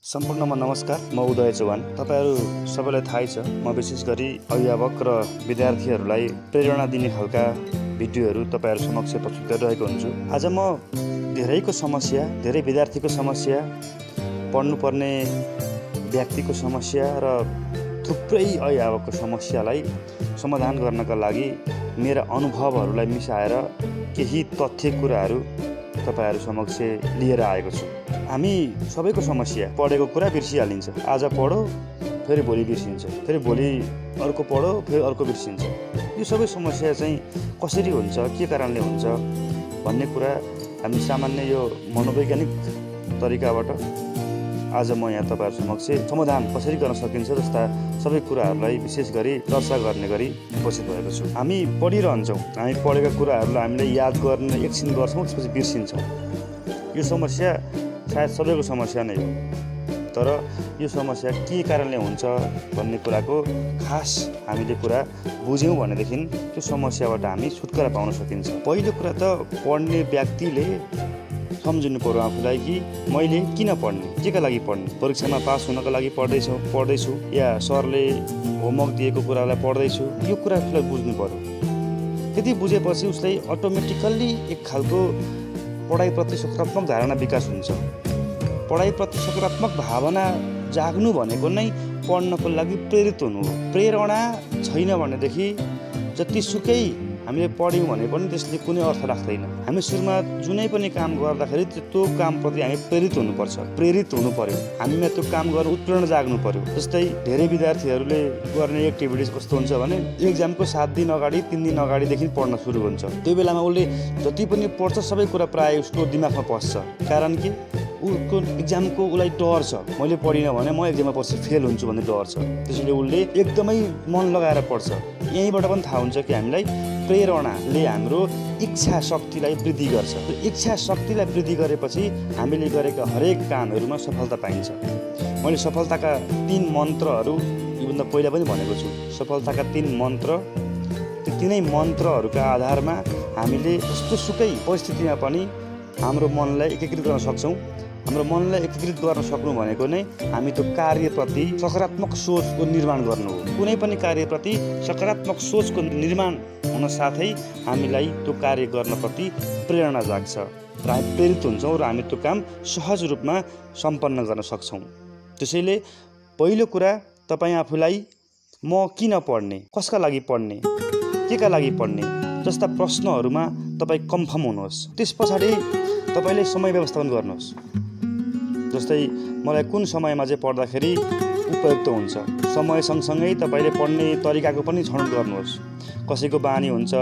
सम्पूर्णमा नमस्कार। म उदय चौहान। तपाईहरु सबैलाई थाहै छ म विशेष गरी अभिभावक र विद्यार्थीहरूलाई प्रेरणा दिने खालका भिडियोहरू तपाईहरु समक्ष प्रस्तुत गरिरहेको हुन्छु। आज म धेरैको समस्या, धेरै विद्यार्थीको समस्या, पढ्नुपर्ने व्यक्तिको समस्या र थुप्रै अभिभावकको समस्यालाई समाधान गर्नका लागि मेरा अनुभवहरूलाई मिसाएर केही तथ्य कुराहरू तपाईहरु समक्ष लिएर आएको छु। हामी सबैको समस्या पढेको कुरा बिर्सिहालिन्छ। आज पढो फेरि भोलि बिर्सिन्छ, फेरि भोलि अर्को पढो फेरि अर्को बिर्सिन्छ। यो सबै समस्या चाहिँ कसरी हुन्छ, के कारणले हुन्छ भन्ने कुरा हामी सामान्य यो मनोवैज्ञानिक तरिकाबाट आज म यहाँ तपाईहरु समक्ष समाधान कसरी गर्न सकिन्छ जस्ता सबै कुराहरूलाई विशेष गरी चर्चा गर्ने गरी उपस्थित भएको छु। हामी पढिरहन्छौँ, हामी पढेका कुराहरूलाई हामीले याद गर्न एकछिन गर्छौँ, त्यसपछि बिर्सिन्छौँ। यो समस्या सायद सबैको समस्या नै हो, तर यो समस्या के कारणले हुन्छ भन्ने कुराको खास हामीले कुरा बुझ्यौँ भनेदेखि त्यो समस्याबाट हामी छुटकारा पाउन सकिन्छ। पहिलो कुरा त पढ्ने व्यक्तिले सम्झिनु पर्यो आफूलाई कि मैले किन पढ्ने, केका लागि पढ्ने। परीक्षामा पास हुनको लागि पढ्दैछु या सरले होमवर्क दिएको कुरालाई पढ्दैछु, यो कुरा आफूलाई बुझ्नु पर्यो। त्यति बुझेपछि उसलाई अटोमेटिकल्ली एक खालको पढाइप्रति सकारात्मक धारणा विकास हुन्छ। पढाइप्रति सकारात्मक भावना जाग्नु भनेको नै पढ्नको लागि प्रेरित हुनु हो। प्रेरणा छैन भनेदेखि जतिसुकै हामीले पढ्यौँ भने पनि त्यसले कुनै अर्थ राख्दैन। हामी सुरुमा जुनै पनि काम गर्दाखेरि त्यो कामप्रति हामी प्रेरित हुनु पर्यो। हामीमा त्यो काम गर्न उत्प्रेरणा जाग्नु पर्यो। जस्तै धेरै विद्यार्थीहरूले गर्ने एक्टिभिटिज कस्तो हुन्छ भने एक्जामको 7 दिन अगाडि 3 दिन अगाडिदेखि पढ्न सुरु हुन्छ। त्यो बेलामा उसले जति पनि पढ्छ सबै कुरा प्रायः उसको दिमागमा पस्छ। कारण के, उसको एक्जामको उसलाई डर छ। मैले पढिनँ भने म एक्जाममा पछि फेल हुन्छु भन्ने डर छ। त्यसैले उसले एकदमै मन लगाएर पढ्छ। यहीँबाट पनि थाहा हुन्छ कि हामीलाई प्रेरणाले हाम्रो इच्छा शक्तिलाई वृद्धि गर्छ। इच्छा शक्तिलाई वृद्धि गरेपछि हामीले गरेका हरेक कामहरूमा सफलता पाइन्छ। मैले सफलताका 3 मन्त्रहरू योभन्दा पहिला पनि भनेको छु। सफलताका 3 मन्त्र, त्यो 3 मन्त्रहरूका आधारमा हामीले जस्तोसुकै परिस्थितिमा पनि हाम्रो मनलाई एकीकृत गर्न सक्छौँ। हाम्रो मनलाई एकीकृत गर्न सक्नु भनेको नै हामी त्यो कार्यप्रति सकारात्मक सोचको निर्माण गर्नु हो। कुनै पनि कार्यप्रति सकारात्मक सोचको निर्माण हुन साथै हामीलाई त्यो कार्य गर्नप्रति प्रेरणा जाग्छ र हामी प्रेरित हुन्छौँ र हामी त्यो काम सहज रूपमा सम्पन्न गर्न सक्छौँ। त्यसैले पहिलो कुरा, तपाईँ आफूलाई म किन पढ्ने, कसका लागि पढ्ने, केका लागि पढ्ने जस्ता प्रश्नहरूमा तपाईँ कन्फर्म हुनुहोस्। त्यस पछाडि तपाईँले समय व्यवस्थापन गर्नुहोस्। जस्तै मलाई कुन समयमा चाहिँ पढ्दाखेरि उपयुक्त हुन्छ, समय सँगसँगै तपाईँले पढ्ने तरिकाको पनि छनौट गर्नुहोस्। कसैको बानी हुन्छ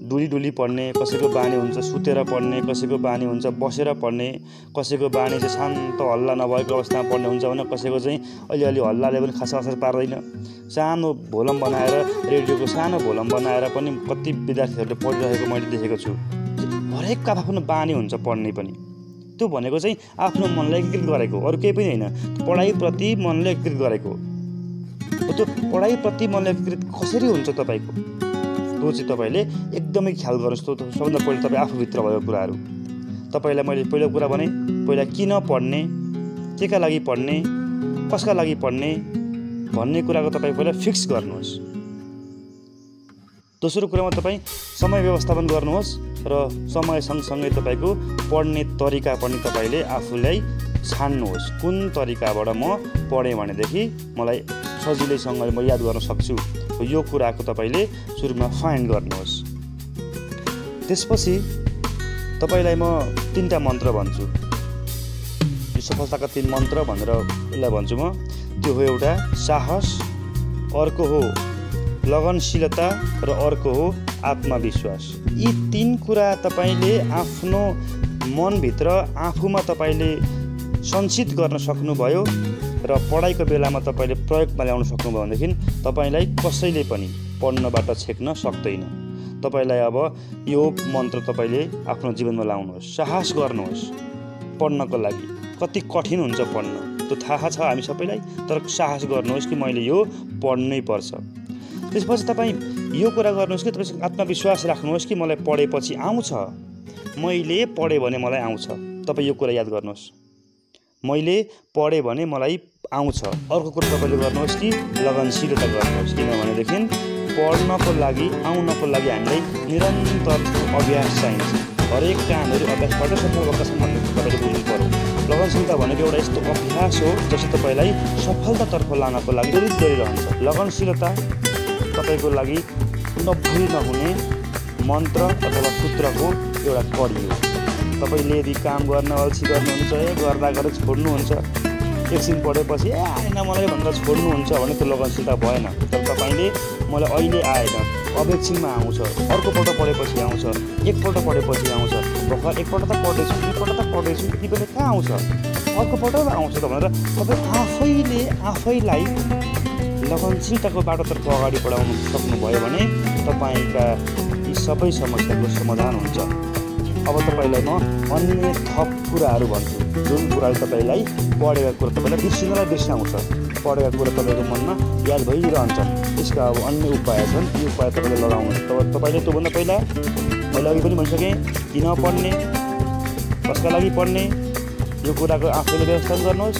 डुली पढ्ने, कसैको बानी हुन्छ सुतेर पढ्ने, कसैको बानी हुन्छ बसेर पढ्ने, कसैको बानी चाहिँ शान्त हल्ला नभएको अवस्थामा पढ्ने हुन्छ भने कसैको चाहिँ अलिअलि हल्लाले पनि खास असर पार्दैन। सानो भोलम बनाएर, रेडियोको सानो भोलम बनाएर पनि कति विद्यार्थीहरूले पढिरहेको मैले देखेको छु। हरेकको आफ्नो बानी हुन्छ पढ्ने पनि। त्यो भनेको चाहिँ आफ्नो मनलाई एकीकृत गरेको, अरू केही पनि होइन। पढाइप्रति मनलाई एकीकृत गरेको। त्यो पढाइप्रति मनलाई एकीकृत कसरी हुन्छ तपाईँको, त्यो चाहिँ तपाईँले एकदमै ख्याल गर्नुहोस्। सबभन्दा पहिला तपाईँ आफूभित्र भएको कुराहरू। तपाईँलाई मैले पहिलो कुरा भने, पहिला किन पढ्ने, केका लागि पढ्ने, कसका लागि पढ्ने भन्ने कुराको तपाईँ पहिला फिक्स गर्नुहोस्। दोस्रो कुरामा तपाईँ समय व्यवस्थापन गर्नुहोस् र समय सँगसँगै तपाईँको पढ्ने तरिका पनि तपाईँले आफूलाई छान्नुहोस्। कुन तरिकाबाट म पढेँ भनेदेखि मलाई सजिलैसँगले म याद गर्न सक्छु, यो कुराको तपाईँले सुरुमा फाइन्ड गर्नुहोस्। त्यसपछि तपाईँलाई म 3टा मन्त्र भन्छु। यो सफलताका 3 मन्त्र भनेर यसलाई भन्छु म। त्यो हो एउटा साहस, अर्को हो लगनशीलता र अर्को हो आत्मविश्वास। यी 3 कुरा तपाईँले आफ्नो मनभित्र आफूमा तपाईँले सञ्चित गर्न सक्नुभयो र पढाइको बेलामा तपाईँले प्रयोगमा ल्याउन सक्नुभयो भनेदेखि तपाईँलाई कसैले पनि पढ्नबाट छेक्न सक्दैन। तपाईँलाई अब यो मन्त्र तपाईँले आफ्नो जीवनमा लाउनुहोस्। साहस गर्नुहोस् पढ्नको लागि। कति कठिन हुन्छ पढ्न त्यो थाहा छ हामी सबैलाई, तर साहस गर्नुहोस् कि मैले यो पढ्नै पर्छ। त्यसपछि तपाईँ यो कुरा गर्नुहोस् कि तपाईँ आत्मविश्वास राख्नुहोस् कि मलाई पढेपछि आउँछ, मैले पढेँ भने मलाई आउँछ। तपाईँ यो कुरा याद गर्नुहोस्। मैले पढेँ भने मलाई आउँछ। अर्को कुरा तपाईँले गर्नुहोस् कि लगनशीलता गर्नुहोस्, किनभनेदेखि पढ्नको लागि आउनको लागि हामीलाई निरन्तर अभ्यास चाहिन्छ। हरेक कामहरू अभ्यासबाट सफल भएका छन् भन्ने तपाईँले बुझ्नु पर्यो। लगनशीलता भनेको एउटा यस्तो अभ्यास हो जसले तपाईँलाई सफलतातर्फ लानको लागि प्रेरित गरिरहन्छ। लगनशीलता तपाईँको लागि नभई नहुने मन्त्र अथवा सूत्रको एउटा कडी हो। तपाईँले यदि काम गर्न अल्छी गर्नुहुन्छ, गर्दा गर्दै छोड्नुहुन्छ, एकछिन पढेपछि आएन मलाई भनेर छोड्नुहुन्छ भने त्यो लगनशीलता भएन। तर तपाईँले मलाई अहिले आएन, अब एकछिनमा आउँछ, अर्कोपल्ट पढेपछि आउँछ, एकपल्ट पढेपछि आउँछ, भर्खर एकपल्ट त पढ्दैछु, दुईपल्ट त पढ्दैछु, यति बेला कहाँ आउँछ, अर्कोपल्ट आउँछ त भनेर तपाईँ आफैले आफैलाई लगनशीलताको बाटोतर्फ अगाडि बढाउनु सक्नुभयो भने तपाईँका यी सबै समस्याको समाधान हुन्छ। अब तपाईँलाई म अन्य थप कुराहरू भन्छु, जुन कुराले तपाईँलाई पढेका कुरा तपाईँलाई बिर्सिनलाई बिर्साउँछ, पढेका कुरा तपाईँको मनमा याद भइरहन्छ। त्यसका अब अन्य उपाय छन्, यी उपाय तपाईँले लगाउनुहोस्। तपाईँले त्योभन्दा पहिला मैले अघि पनि भनिसकेँ, किन पढ्ने, कसका लागि पढ्ने, यो कुराको आफैले व्यवस्थापन गर्नुहोस्,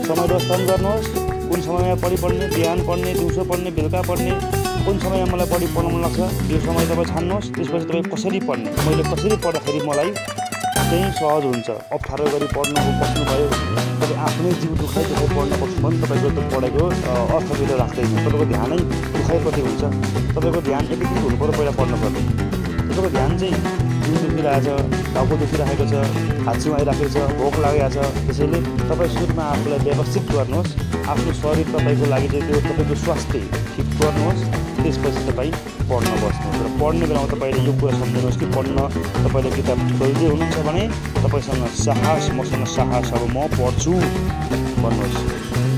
समय व्यवस्थापन गर्नुहोस्। कुन समयमा पढ्ने, बिहान पढ्ने, दिउँसो पढ्ने, बेलुका पढ्ने, कुन समयमा मलाई पढ्न मन लाग्छ यो समय तपाईँ छान्नुहोस्। त्यसपछि तपाईँ कसरी पढ्ने, मैले कसरी पढ्दाखेरि मलाई त्यही सहज हुन्छ, अप्ठ्यारो गरी पढ्नु बस्नुभयो, तपाईँ आफ्नै जिउ दुखाइ पढ्न बस्नु भने तपाईँको त्यो पढेको अर्थविध राख्दैन, तपाईँको ध्यानै दुखाइप्रति हुन्छ। तपाईँको ध्यान एकैचोटि हुनु पर्यो पहिला पढ्नुपर्ने। तपाईँको ध्यान चाहिँ जिउ दुखिरहेछ, टाउको दुखिरहेको छ, हाच्छिउँ आइराखेको छ, भोक लागेको छ, त्यसैले तपाईँ सुरुमा आफूलाई व्यवस्थित गर्नुहोस्। आफ्नो शरीर तपाईँको लागि चाहिँ त्यो तपाईँको स्वास्थ्य ठिक गर्नुहोस्। त्यसपछि तपाईँ पढ्न बस्नुहोस् र पढ्ने बेलामा तपाईँले यो कुरा सम्झिनुहोस् कि पढ्न तपाईँले किताब खोल्दै हुनुहुन्छ भने तपाईँसँग साहस, मसँग साहस, अब म पढ्छु भन्नुहोस्।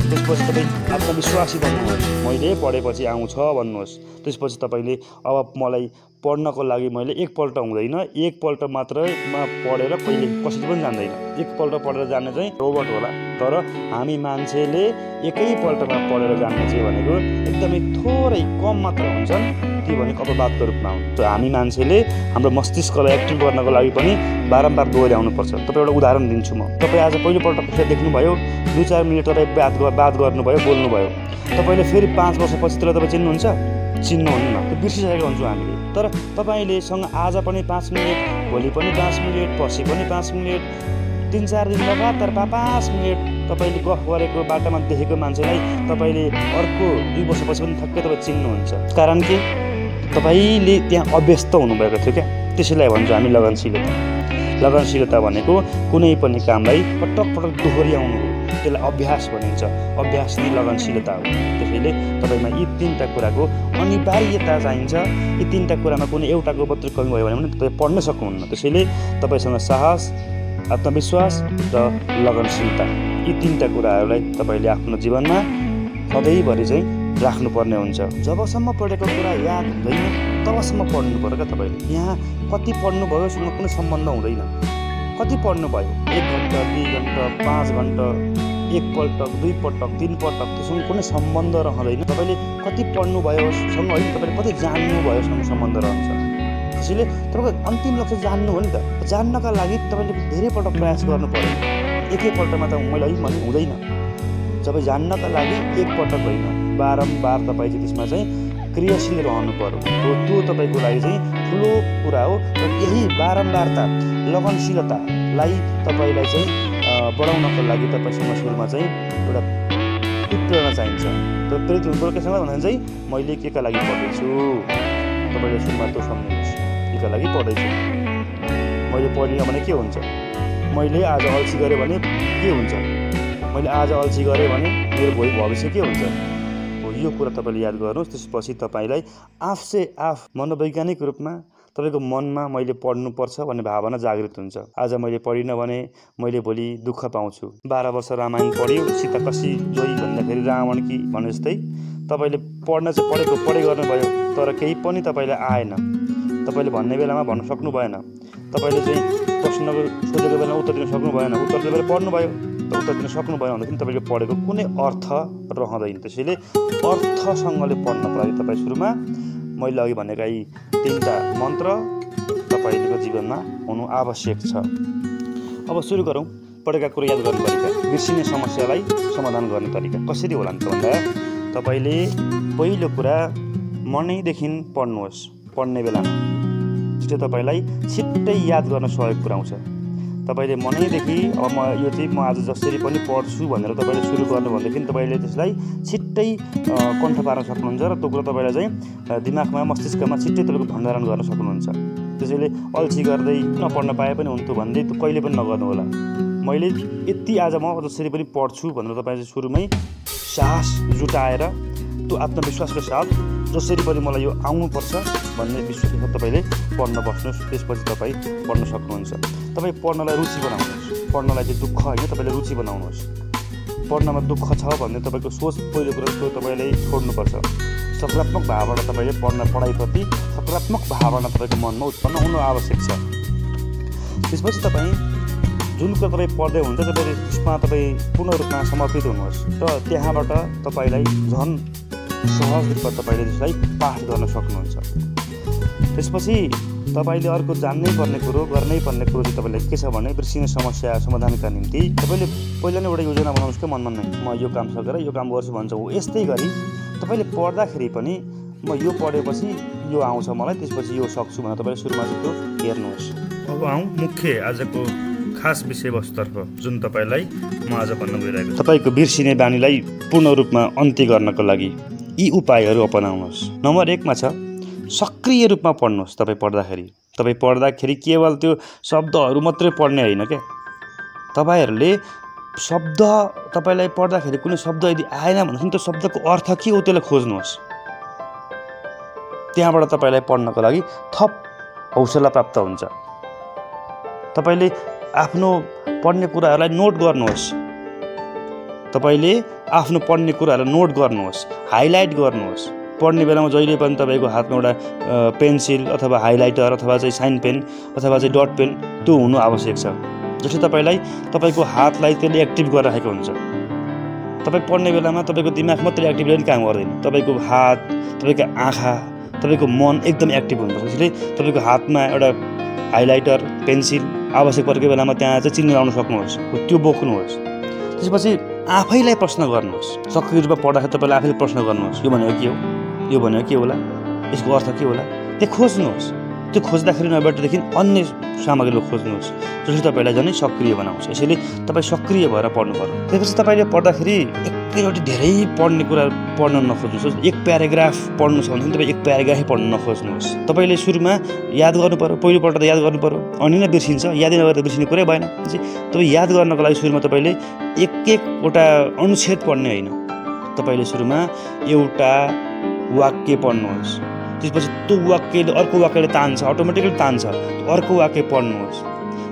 त्यसपछि तपाईँ आत्मविश्वासी बन्नुहोस्, मैले पढेपछि आउँछ भन्नुहोस्। त्यसपछि तपाईँले अब मलाई पढ्नको लागि मैले एकपल्ट हुँदैन, एकपल्ट मात्रैमा पढेर कहिले कसरी पनि जान्दैन। एकपल्ट पढेर जान्ने चाहिँ रोबोट होला, तर हामी मान्छेले एकैपल्टमा पढेर जान्ने चाहिँ भनेको एकदमै थोरै कम मात्र हुन्छन्, ती भनेको अपवादको रूपमा हुन्छ। हामी मान्छेले हाम्रो मस्तिष्कलाई एक्टिभ गर्नको लागि पनि बारम्बार दोहोऱ्याउनुपर्छ। तपाईँ एउटा उदाहरण दिन्छु म। तपाईँ आज पहिलोपल्ट कसैलाई देख्नुभयो, 2-4 मिनट तपाईँ बात गर्नुभयो, बोल्नुभयो, तपाईँले फेरि 5 वर्षपछि त्यसलाई तपाईँ चिन्नुहुन्छ? चिन्नुहुन्न, त्यो बिर्सिसकेको हुन्छौँ हामीले। तर तपाईँलेसँग आज पनि 5 मिनट, भोलि पनि 5 मिनट, पर्सि पनि 5 मिनट, 3-4 दिन लगातार 5 मिनट तपाईँले गफ गरेको बाटोमा देखेको मान्छेलाई तपाईँले अर्को 2 वर्षपछि पनि ठक्कै तपाईँ चिन्नुहुन्छ। कारण के? तपाईँले त्यहाँ अभ्यस्त हुनुभएको थियो क्या। त्यसैलाई भन्छ हामी लगनशीलता। लगनशीलता भनेको कुनै पनि कामलाई पटक पटक दोहोऱ्याउनु हो, त्यसलाई अभ्यास भनिन्छ। अभ्यास नै लगनशीलता हो। त्यसैले तपाईँमा यी 3टा कुराको अनिवार्यता चाहिन्छ। यी 3टा कुरामा कुनै एउटाको मात्रै कमी भयो भने तपाईँ पढ्न सक्नुहुन्न। त्यसैले तपाईँसँग साहस, आत्मविश्वास र लगनशीलता, यी 3टा कुराहरूलाई तपाईँले आफ्नो जीवनमा सधैँभरि चाहिँ राख्नुपर्ने हुन्छ। जबसम्म पढेको कुरा याद हुँदैन तबसम्म पढ्नु पर्यो क्या। तपाईँले यहाँ कति पढ्नुभयोसँग कुनै सम्बन्ध हुँदैन। कति पढ्नुभयो, 1 घन्टा, 2 घन्टा, 5 घन्टा, एकपल्ट, 2 पटक, 3 पटक, त्योसँग कुनै सम्बन्ध रहँदैन। तपाईँले कति पढ्नुभयोसँग होइन, तपाईँले कति जान्नुभयोसँग सम्बन्ध रहन्छ। त्यसैले तपाईँको अन्तिम लक्ष्य जान्नु हो नि त। जान्नका लागि तपाईँले धेरै पटक प्रयास गर्नु पर्यो। एकैपल्टमा त मैले अलिक भन्नु हुँदैन। जब जान्नका लागि एकपटक होइन, बारम्बार तपाईँ चाहिँ त्यसमा चाहिँ क्रियाशील रहनु पर्यो। त्यो तपाईँको लागि चाहिँ ठुलो कुरा हो। र यही बारम्बारता, लगनशीलतालाई तपाईँलाई चाहिँ बढाउनको लागि तपाईँसँग सुरुमा चाहिँ एउटा प्रेरणा चाहिन्छ। तर प्रेरित हुनु पर्यो केसँग भन्दा चाहिँ मैले केका लागि पढ्दैछु। तपाईँले सुरुमा त्यो सम्झिनुहोस्, केका लागि पढ्दैछु। मैले पढिनँ भने के हुन्छ, मैले आज अल्छी गरेँ भने के हुन्छ, मैले आज अल्छी गरेँ भने मेरो भोलि भविष्य के हुन्छ, यो कुरा तपाईँले याद गर्नुहोस्। त्यसपछि तपाईँलाई आफ मनोवैज्ञानिक रूपमा तपाईँको मनमा मैले पढ्नुपर्छ भन्ने भावना जागृत हुन्छ। आज मैले पढिनँ भने मैले भोलि दुःख पाउँछु। 12 वर्ष रामायण पढ्यो, सीता कसी जोई भन्दाखेरि रावण कि भने जस्तै तपाईँले पढ्न चाहिँ पढे गर्नुभयो, तर केही पनि तपाईँलाई आएन। तपाईँले भन्ने बेलामा भन्न सक्नु भएन। तपाईँले चाहिँ प्रश्न सोधेको बेलामा उत्तर दिन सक्नु भएन। उत्तर दिने बेला पढ्नुभयो, उत्तर दिन सक्नु भयो भनेदेखि तपाईँले पढेको कुनै अर्थ रहँदैन। त्यसैले अर्थसँगले पढ्नको लागि तपाईँ सुरुमा मैले अघि भनेका यी 3टा मन्त्र तपाईँको जीवनमा हुनु आवश्यक छ। अब सुरु गरौँ। पढेका कुरा याद गर्ने तरिका, बिर्सिने समस्यालाई समाधान गर्ने तरिका कसरी होला त भन्दा तपाईले पहिलो कुरा मनैदेखि पढ्नुहोस्। पढ्ने बेलामा त्यो तपाईलाई छिट्टै याद गर्न सहयोग पुर्याउँछ। तपाईले मनैदेखि अब म आज जसरी पनि पढ्छु भनेर तपाईले सुरु गर्नु भनेदेखि तपाईले त्यसलाई छिट्टै कण्ठ पार्न सक्नुहुन्छ र त्यो कुरा तपाईलाई चाहिँ दिमागमा मस्तिष्कमा छिट्टै त्यसको भण्डारण गर्न सक्नुहुन्छ। त्यसैले अल्छी गर्दै नपढ्न पाए पनि हुन्थ्यो भन्दै त्यो कहिले पनि नगर्नु होला। मैले यति आज म जसरी पनि पढ्छु भनेर तपाईले सुरुमै साहस जुटाएर त्यो आत्मविश्वासको साथ जसरी पनि मलाई यो आउनुपर्छ भन्ने विश्वासका साथ तपाईले पढ्न बस्नुहोस्। त्यसपछि तपाईँ पढ्न सक्नुहुन्छ। तपाईँ पढ्नलाई रुचि बनाउनुहोस्। पढ्नलाई चाहिँ दुःख होइन, तपाईँले रुचि बनाउनुहोस्। पढ्नमा दुःख छ भन्ने तपाईँको सोच पहिलो कुरा त्यो तपाईँले छोड्नुपर्छ। सकारात्मक भावना तपाईँले पढाइप्रति सकारात्मक भावना तपाईँको मनमा उत्पन्न हुनु आवश्यक छ। त्यसपछि तपाईँ जुन कुरा तपाईँ पढ्दै हुन्छ त्यसमा तपाईँ पूर्ण रूपमा समर्पित हुनुहोस् र त्यहाँबाट तपाईँलाई झन् सहज रूपमा तपाईँले त्यसलाई पाठ गर्न सक्नुहुन्छ। त्यसपछि तपाईँले अर्को जान्नै पर्ने कुरो गर्नै पर्ने कुरो चाहिँ तपाईँलाई के छ भने बिर्सिने समस्या समाधानका निम्ति तपाईँले पहिला नै एउटा योजना बनाउनुहोस् कि मनमा नै म यो काम सकेर यो काम गर्छु भन्छ। हो यस्तै गरी तपाईँले पढ्दाखेरि पनि म यो पढेपछि यो आउँछ मलाई, त्यसपछि यो सक्छु भनेर तपाईँले सुरुमा चाहिँ त्यो हेर्नुहोस्। अब आउँ मुख्य आजको खास विषयवस्तुतर्फ जुन तपाईँलाई म आज भन्न गइरहेको छु। तपाईँको बिर्सिने बानीलाई पूर्ण रूपमा अन्त्य गर्नको लागि यी उपायहरू अपनाउनुहोस्। नम्बर 1 मा छ सक्रिय रूपमा पढ्नुहोस्। तपाईँ पढ्दाखेरि केवल त्यो शब्दहरू मात्रै पढ्ने होइन क्या। तपाईँहरूले शब्द तपाईँलाई पढ्दाखेरि कुनै शब्द यदि आएन भनेदेखि त्यो शब्दको अर्थ के हो त्यसलाई खोज्नुहोस्। त्यहाँबाट तपाईँलाई पढ्नको लागि थप हौसला प्राप्त हुन्छ। तपाईँले आफ्नो पढ्ने कुराहरूलाई नोट गर्नुहोस्। हाइलाइट गर्नुहोस्। पढ्ने बेलामा जहिले पनि तपाईँको हातमा एउटा पेन्सिल अथवा हाइलाइटर अथवा चाहिँ साइन पेन अथवा चाहिँ डट पेन त्यो हुनु आवश्यक छ। जसले तपाईँको हातलाई त्यसले एक्टिभ गरिरहेको हुन्छ। तपाईँ पढ्ने बेलामा तपाईँको दिमाग मात्रै एक्टिभले पनि काम गर्दैन। तपाईँको हात, तपाईँको आँखा, तपाईँको मन एकदम एक्टिभ हुनुपर्छ। त्यसले तपाईँको हातमा एउटा हाइलाइटर पेन्सिल आवश्यक परेको बेलामा त्यहाँ चाहिँ चिन्ह लाउन सक्नुहोस्, त्यो बोक्नुहोस्। त्यसपछि आफैलाई प्रश्न गर्नुहोस्। सक्रिय रूपमा पढ्दाखेरि तपाईँले आफैले प्रश्न गर्नुहोस्, यो भनेको के हो, यो भनेको के होला, यसको अर्थ के होला, त्यो खोज्नुहोस्। त्यो खोज्दाखेरि नभएदेखि अन्य सामग्रीहरू खोज्नुहोस् जसले तपाईँलाई झनै सक्रिय बनाउँछ। यसैले तपाईँ सक्रिय भएर पढ्नु पर्यो। त्यसपछि तपाईँले पढ्दाखेरि एकैचोटि धेरै पढ्ने कुरा पढ्न नखोज्नुहोस्। एक प्याराग्राफ पढ्नु छ भने तपाईँ एक प्याराग्राफै पढ्न नखोज्नुहोस्। तपाईँले सुरुमा याद गर्नु पर्यो, पहिलोपल्ट त याद गर्नु पर्यो, अनि नै बिर्सिन्छ। यादै नगरेर बिर्सिने कुरै भएन। तपाईँ याद गर्नको लागि सुरुमा तपाईँले एकवटा अनुच्छेद पढ्ने होइन। तपाईँले सुरुमा एउटा वाक्य पढ्नुहोस्। त्यसपछि त्यो वाक्यले अर्को वाक्यले तान्छ, अटोमेटिकली तान्छ। अर्को वाक्य पढ्नुहोस्,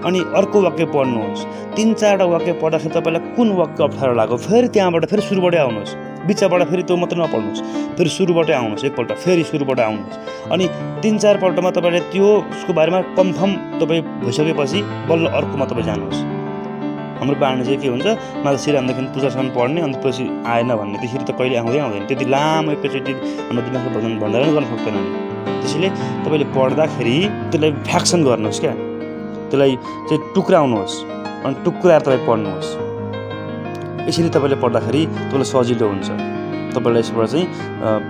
अनि अर्को वाक्य पढ्नुहोस्। 3-4वटा वाक्य पढ्दाखेरि तपाईँलाई कुन वाक्य अप्ठ्यारो लाग्यो फेरि त्यहाँबाट फेरि सुरुबाटै आउनुहोस्। बिचबाट फेरि त्यो मात्रै नपढ्नुहोस्, फेरि सुरुबाटै आउनुहोस्। एकपल्ट फेरि सुरुबाट आउनुहोस्। अनि 3-4 पल्टमा तपाईँले त्यसको बारेमा कन्फर्म तपाईँ भइसकेपछि बल्ल अर्कोमा तपाईँ जानुहोस्। हाम्रो बानी चाहिँ के हुन्छ, मात्र सिरामदेखि पूजासम्म पढ्ने अनि पछि आएन भन्ने, त्यसरी त कहिले आउँदैन। त्यति लामो एकैचोटि हाम्रो दिमागको भण्डारण गर्न सक्दैन नि। त्यसैले तपाईँले पढ्दाखेरि त्यसलाई फ्याक्सन गर्नुहोस् क्या, त्यसलाई चाहिँ टुक्राउनुहोस् अनि टुक्राएर तपाईँ पढ्नुहोस्। यसरी तपाईँले पढ्दाखेरि तपाईँलाई सजिलो हुन्छ। तपाईँलाई यसबाट चाहिँ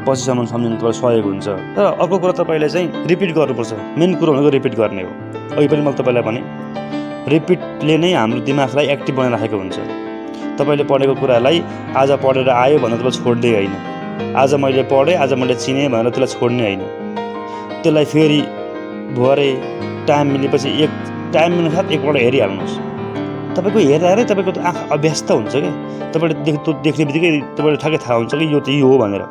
पछिसम्म सम्झिनु तपाईँलाई सहयोग हुन्छ। र अर्को कुरा तपाईँले चाहिँ रिपिट गर्नुपर्छ। मेन कुरो भनेको रिपिट गर्ने हो। अघि पनि मैले तपाईँलाई भने रिपिटले नै हाम्रो दिमागलाई एक्टिभ बनाइराखेको हुन्छ। तपाईँले पढेको कुरालाई आज पढेर आयो भनेर तपाईँ छोड्दै होइन। आज मैले पढेँ, आज मैले चिनेँ भनेर त्यसलाई छोड्ने होइन। त्यसलाई फेरि भरे टाइम मिलेपछि टाइम मिल्नुसाथ एकपल्ट हेरिहाल्नुहोस्। तपाईँको हेर्दाखेरि तपाईँको आँखा अभ्यस्त हुन्छ क्या। तपाईँले देख्ने बित्तिकै तपाईँले ठ्याक्कै थाहा हुन्छ कि यो चाहिँ यो हो भनेर।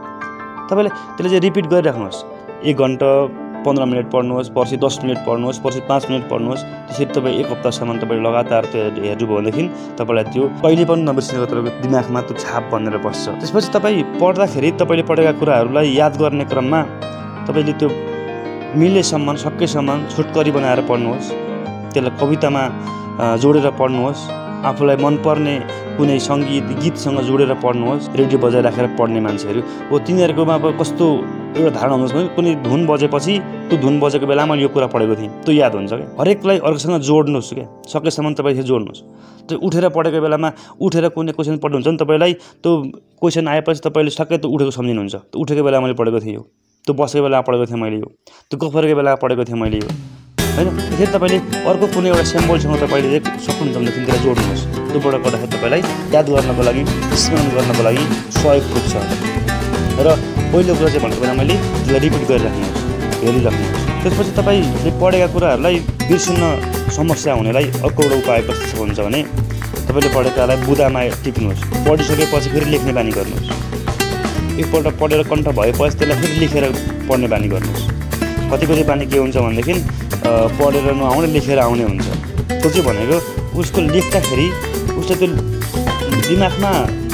तपाईँले त्यसलाई चाहिँ रिपिट गरिराख्नुहोस्। 1 घन्टा 15 मिनट पढ्नुहोस्, पर्सि 10 मिनट पढ्नुहोस्, पर्सि 5 मिनट पढ्नुहोस्। त्यसरी तपाईँ 1 हप्तासम्म तपाईँले लगातार त्यो हेर्नुभयो भनेदेखि तपाईँलाई त्यो कहिले पनि नबिर्सिएको तपाईँको दिमागमा त्यो छाप बनेर बस्छ। त्यसपछि तपाईँ पढ्दाखेरि तपाईँले पढेका कुराहरूलाई याद गर्ने क्रममा तपाईँले त्यो मिलेसम्म सकेसम्म छुटकरी बनाएर पढ्नुहोस्। त्यसलाई कवितामा जोडेर पढ्नुहोस्। आफूलाई मनपर्ने कुनै सङ्गीत गीतसँग जोडेर पढ्नुहोस्। रेडियो बजाइराखेर पढ्ने मान्छेहरू हो, तिनीहरूकोमा अब कस्तो एउटा धारणा हुनुहोस् भने कुनै धुन बजेपछि त्यो धुन बजेको बेलामा यो कुरा पढेको थिएँ त्यो याद हुन्छ क्या। हरेकलाई अर्कोसँग जोड्नुहोस् क्या, सकेसम्म तपाईँ जोड्नुहोस्। त्यो उठेर पढेको बेलामा उठेर कुनै क्वेसन पढ्नुहुन्छ भने तपाईँलाई त्यो क्वेसन आएपछि तपाईँले सबै त्यो उठेको सम्झिनुहुन्छ। त्यो उठेको बेला मैले पढेको थिएँ यो, त्यो बसेको बेला पढेको थिएँ मैले यो, त्यो गफरेको बेला पढेको थिएँ मैले यो, होइन। फेरि तपाईँले अर्को कुनै एउटा सिम्बलसँग तपाईँले सक्नुहुन्छ भनेदेखि त्यसलाई जोड्नुहोस्। त्योबाट गर्दाखेरि तपाईँलाई याद गर्नको लागि, स्मरण गर्नको लागि सहयोग पुग्छ। र पहिलो कुरा चाहिँ भनेको बेला मैले त्यसलाई रिपिट गरिराख्नुहोस्, हेरिराख्नुहोस्। त्यसपछि तपाईँले पढेका कुराहरूलाई बिर्सिन समस्या हुनेलाई अर्को एउटा उपाय कस्तो हुन्छ भने तपाईँले पढेकालाई बुदामा टिप्नुहोस्, पढिसकेपछि फेरि लेख्ने बानी गर्नुहोस्। एकपल्ट पढेर कण्ठ भएपछि त्यसलाई फेरि लेखेर पढ्ने बानी गर्नुहोस्। कतिपय बानी के हुन्छ भनेदेखि पढेर नआउने लेखेर आउने हुन्छ। त्यो चाहिँ भनेको उसको लेख्दाखेरि उसले त्यो दिमागमा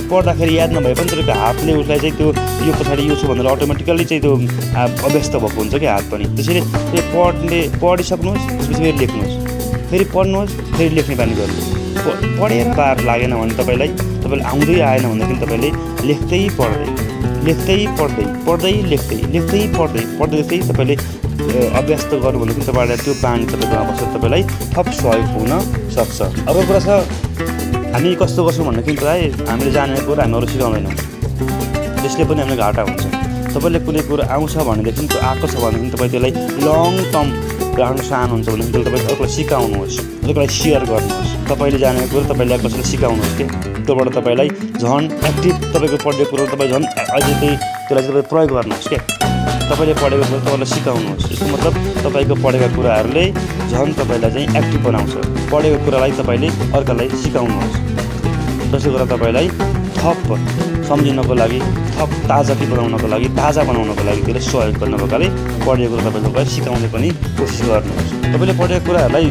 पढ्दाखेरि याद नभए पनि तपाईँको हातले उसलाई चाहिँ त्यो यो पछाडि यो छ भनेर अटोमेटिकल्ली चाहिँ त्यो अभ्यस्त भएको हुन्छ क्या हात पनि। त्यसैले त्यो पढिसक्नुहोस्, त्यसपछि फेरि लेख्नुहोस्, फेरि पढ्नुहोस्, फेरि लेख्ने बानी गर्नुहोस्। पढेर पार लागेन भने तपाईँलाई आउँदै आएन भनेदेखि तपाईँले लेख्दै पढ्दै लेख्दै पढ्दै पढ्दै लेख्दै लेख्दै पढ्दै पढ्दै लेख्दै तपाईँले अभ्यास गर्नु भनेदेखि तपाईँलाई त्यो बानी तपाईँकोमा बस्छ, तपाईँलाई थप सहयोग हुन सक्छ। अर्को कुरा छ, हामी कस्तो गर्छौँ भनेदेखि प्राय हामीले जानेको कुरा हामी अरू सिकाउँदैनौँ, त्यसले पनि हामीलाई घाटा हुन्छ। तपाईँले कुनै कुरो आउँछ भनेदेखि त्यो आएको छ भनेदेखि तपाईँ त्यसलाई लङ टर्म राख्न चाहनुहुन्छ भनेदेखि त्यसले तपाईँ अर्कोलाई सिकाउनुहोस्, अर्कोलाई सेयर गर्नुहोस्। तपाईँले जानेको कुरो तपाईँलाई कसैलाई सिकाउनुहोस् कि त्योबाट तपाईँलाई झन् एक्टिभ तपाईँको पढेको कुरो तपाईँ झन् अझै त्यसलाई चाहिँ तपाईँ प्रयोग गर्नुहोस् क्या। तपाईँले पढेको कुरो तपाईँलाई सिकाउनुहोस्। यसको मतलब तपाईँको पढेका कुराहरूले झन् तपाईँलाई चाहिँ एक्टिभ बनाउँछ। पढेको कुरालाई तपाईँले अर्कालाई सिकाउनुहोस्, जसले गर्दा तपाईँलाई थप सम्झिनको लागि, थप ताजा बनाउनको लागि, ताजा बनाउनको लागि त्यसलाई सहयोग गर्नको लागि पढेको कुरा तपाईँलाई सिकाउने पनि कोसिस गर्नुहोस्। तपाईँले पढेको कुराहरूलाई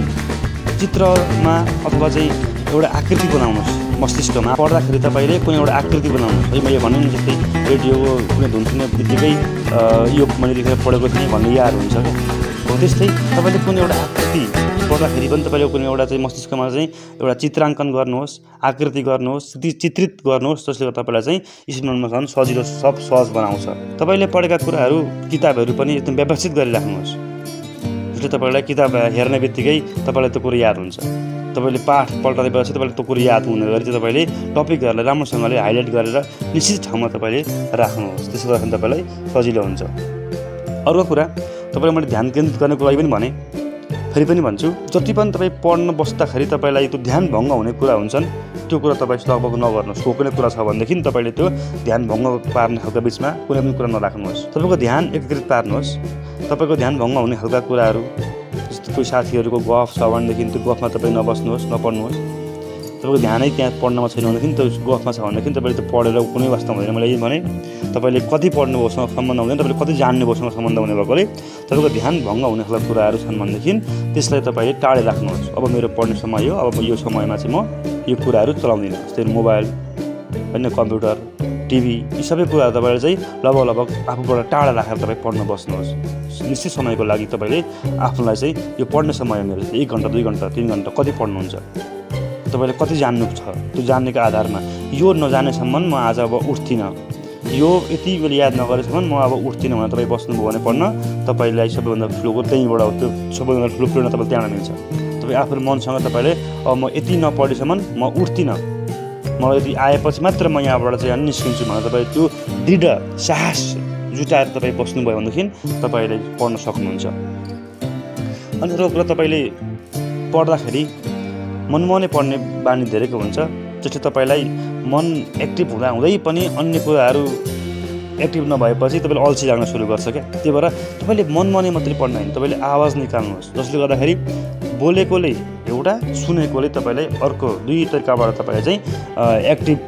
चित्रमा अथवा चाहिँ एउटा आकृति बनाउनुहोस्। मस्तिष्कमा पढ्दाखेरि तपाईँले कुनै एउटा आकृति बनाउनुहोस्। है मैले भने नि जस्तै रेडियोको कुनै धुन सुन्ने बित्तिकै यो मैले लेखेर पढेको थिएँ भन्ने याद हुन्छ क्या। हो त्यस्तै तपाईँले कुनै एउटा आकृति पढ्दाखेरि पनि तपाईँले कुनै एउटा चाहिँ मस्तिष्कमा चाहिँ एउटा चित्राङ्कन गर्नुहोस्, आकृति गर्नुहोस्, चित्रित गर्नुहोस्, जसले गर्दा तपाईँलाई चाहिँ स्मरणमा झन् सजिलो सब सहज बनाउँछ। तपाईँले पढेका कुराहरू किताबहरू पनि एकदम व्यवस्थित गरिराख्नुहोस्, जसले तपाईँलाई किताब हेर्ने बित्तिकै तपाईँलाई त्यो कुरो याद हुन्छ। तपाईँले पाठ पल्टाएपछि तपाईँले त्यो कुरो याद हुने गरी चाहिँ तपाईँले टपिकहरूलाई राम्रोसँगले हाइलाइट गरेर निश्चित ठाउँमा तपाईँले राख्नुहोस्। त्यसो गर्दा तपाईँलाई सजिलो हुन्छ। अर्को कुरा तपाईँलाई मैले ध्यान केन्द्रित गर्नको लागि पनि भने, फेरि पनि भन्छु, जति पनि तपाईँ पढ्न बस्दाखेरि तपाईँलाई त्यो ध्यान भङ्ग हुने कुरा हुन्छन् त्यो कुरा तपाईँ लगभग नगर्नुहोस्। कुनै कुरा छ भनेदेखि तपाईँले त्यो ध्यान भङ्ग पार्ने खालको बिचमा कुनै पनि कुरा नराख्नुहोस्। तपाईँको ध्यान एकीकृत पार्नुहोस्। तपाईँको ध्यान भङ्ग हुने खालका कुराहरू जस्तो कोही साथीहरूको गफ छ भनेदेखि त्यो गफमा तपाईँ नबस्नुहोस्, नपढ्नुहोस्। तपाईँको ध्यानै त्यहाँ पढ्नमा छैन भनेदेखि त्यो गफमा छ भनेदेखि तपाईँले त्यो पढेर कुनै वास्ता हुँदैन। मैले यही भने तपाईँले कति पढ्नुभयोसँग सम्बन्ध हुँदैन, तपाईँले कति जान्नुभयोसँग सम्बन्ध हुने भएकोले तपाईँको ध्यान भङ्ग हुने खालका कुराहरू छन् भनेदेखि त्यसलाई तपाईँले टाढे राख्नुहोस्। अब मेरो पढ्ने समय हो, अब यो समयमा चाहिँ म यो कुराहरू चलाउँदिनँ। जस्तै मोबाइल, होइन कम्प्युटर, टिभी, यी सबै कुराहरू तपाईँले चाहिँ लगभग आफूबाट टाढा राखेर तपाईँ पढ्न बस्नुहोस्। निश्चित समयको लागि तपाईँले आफूलाई चाहिँ यो पढ्ने समय मेरो 1 घन्टा 2 घन्टा 3 घन्टा कति पढ्नुहुन्छ, तपाईँले कति जान्नु छ, त्यो जान्नेको आधारमा यो नजानेसम्म म आज अब उठ्थिनँ, यो यति बेला याद नगरेसम्म म अब उठ्थिनँ भनेर तपाईँ बस्नुभयो भने पढ्न तपाईँलाई सबैभन्दा ठुलो त्यहीँबाट त्यो सबैभन्दा ठुलो प्रेरणा तपाईँले त्यहाँबाट मिल्छ। तपाईँ आफ्नो मनसँग तपाईँले अब म यति नपढेसम्म म उठ्थिनँ, मलाई यदि आएपछि मात्र म यहाँबाट चाहिँ निस्किन्छु भनेर तपाईँ त्यो दृढ साहस जुटाएर तपाईँ बस्नुभयो भनेदेखि तपाईँले पढ्न सक्नुहुन्छ। अनि अर्को कुरा, तपाईँले पढ्दाखेरि मनमनै पढ्ने बानी धेरैको हुन्छ, जसले तपाईँलाई मन एक्टिभ हुँदै पनि अन्य कुराहरू एक्टिभ नभएपछि तपाईँले अल्छी लाग्न सुरु गर्छ क्या। त्यही भएर तपाईँले मनमनै मात्रै पढ्न होइन, तपाईँले आवाज निकाल्नुहोस्, जसले गर्दाखेरि बोलेकोले एउटा, सुनेकोले तपाईँलाई अर्को दुई तरिकाबाट तपाईँले चाहिँ एक्टिभ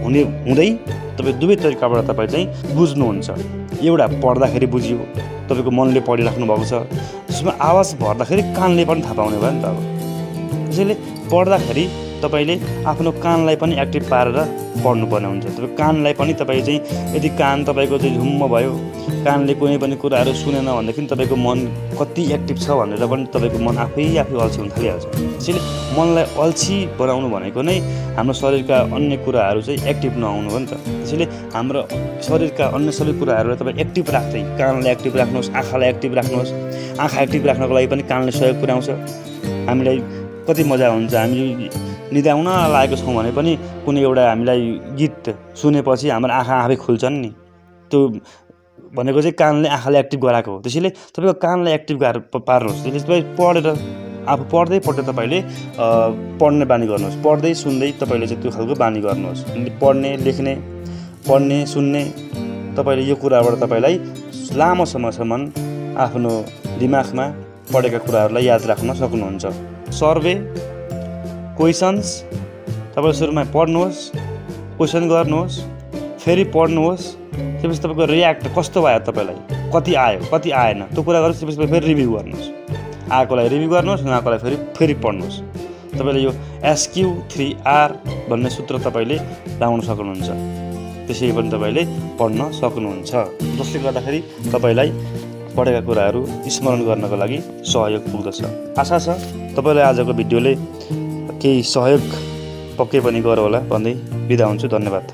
हुँदै तपाईँ दुवै तरिकाबाट तपाईँ चाहिँ बुझ्नुहुन्छ। एउटा पढ्दाखेरि बुझियो, तपाईँको मनले पढिराख्नु भएको छ, त्यसमा आवाज भर्दाखेरि कानले पनि थाहा पाउने भयो नि त। अब त्यसैले पढ्दाखेरि तपाईले आफ्नो कानलाई पनि एक्टिभ पारेर पढ्नुपर्ने हुन्छ। तपाईँ कानलाई पनि तपाईँ चाहिँ यदि कान तपाईको चाहिँ झुम्म भयो, कानले कुनै पनि कुराहरू सुनेन भनेदेखि तपाईको मन कति एक्टिभ छ भनेर पनि तपाईको मन आफै अल्छी हुन थालिहाल्छ। त्यसैले मनलाई अल्छी बनाउनु भनेको नै हाम्रो शरीरका अन्य कुराहरू चाहिँ एक्टिभ नहुनु हो नि त। त्यसैले हाम्रो शरीरका अन्य सबै कुराहरूलाई तपाईँ एक्टिभ राख्दै कानलाई एक्टिभ राख्नुहोस्, आँखालाई एक्टिभ राख्नुहोस्। आँखा एक्टिभ राख्नको लागि पनि कानले सहयोग पुर्याउँछ। हामीलाई कति मजा हुन्छ, हामी निदाउन लागेको छौँ भने पनि कुनै एउटा हामीलाई गीत सुनेपछि हाम्रो आँखा आफै खुल्छन् नि, त्यो भनेको चाहिँ कानले आँखालाई एक्टिभ गराएको हो। त्यसैले तपाईँको कानलाई एक्टिभ पार्नुहोस्। त्यसले तपाईँ पढेर आफू पढ्दै तपाईँले पढ्ने बानी गर्नुहोस्। पढ्दै सुन्दै तपाईँले चाहिँ त्यो खालको बानी गर्नुहोस्। पढ्ने, लेख्ने, पढ्ने, सुन्ने, तपाईँले यो कुराबाट तपाईँलाई लामो समयसम्म आफ्नो दिमागमा पढेका कुराहरूलाई याद राख्न सक्नुहुन्छ। सर्वे, क्वेसन्स, तपाईँ सुरुमा पढ्नुहोस्, क्वेसन गर्नुहोस्, फेरि पढ्नुहोस्। त्यसपछि तपाईँको रियाक्ट कस्तो भयो, तपाईँलाई कति आयो कति आएन त्यो कुरा गर्नुहोस्। त्यसपछि फेरि रिभ्यू गर्नुहोस्, आएकोलाई रिभ्यू गर्नुहोस्, नआएकोलाई फेरि पढ्नुहोस्। तपाईँले यो SQ3R भन्ने सूत्र तपाईँले लाउन सक्नुहुन्छ। त्यसै पनि तपाईँले पढ्न सक्नुहुन्छ, जसले गर्दाखेरि तपाईँलाई पढेका कुराहरू स्मरण गर्नको लागि सहयोग पुग्दछ। आशा छ तपाईँलाई आजको भिडियोले केही सहयोग पक्कै पनि गरौँ होला भन्दै बिदा हुन्छु। धन्यवाद।